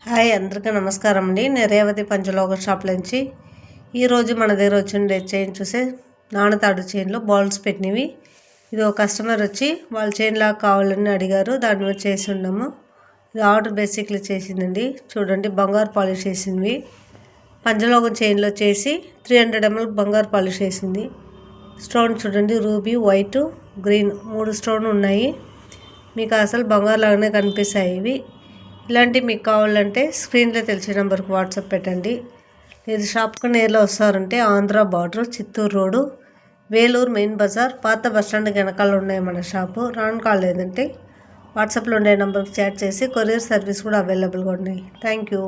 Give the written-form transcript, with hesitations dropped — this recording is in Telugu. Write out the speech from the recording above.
హాయ్ అందరికీ నమస్కారం అండి. నేను రేవతి పంచలోక షాప్ నుంచి ఈరోజు మన దగ్గర వచ్చిండే చైన్ చూసే నాణతాడు చైన్లో బాల్స్ పెట్టినవి. ఇది ఒక కస్టమర్ వచ్చి వాళ్ళ చైన్ లాగా కావాలని అడిగారు, దాని మీద చేసి ఉన్నాము. ఇది ఆర్డర్ బేసిక్లీ చేసిందండి. చూడండి, బంగారు పాలిష్ చేసింది. పంచలోకం చైన్లో చేసి 300 ml బంగారు పాలిష్ చేసింది. స్టోన్ చూడండి, రూబీ, వైట్, గ్రీన్ 3 స్టోన్ ఉన్నాయి. మీకు అసలు బంగారు లాగానే కనిపిస్తాయి ఇవి. ఇలాంటివి మీకు కావాలంటే స్క్రీన్లో తెలిసే నెంబర్కి వాట్సాప్ పెట్టండి. లేదు షాప్కి నేరులో వస్తారంటే Andhra border, Chittoor road, Vellore main బజార్, పాత బస్టాండ్కి వెనకాల ఉన్నాయి మన షాపు. రాను కాలేదంటే వాట్సాప్లో ఉండే నెంబర్కి చాట్ చేసి కొరియర్ సర్వీస్ కూడా అవైలబుల్గా ఉన్నాయి. Thank you.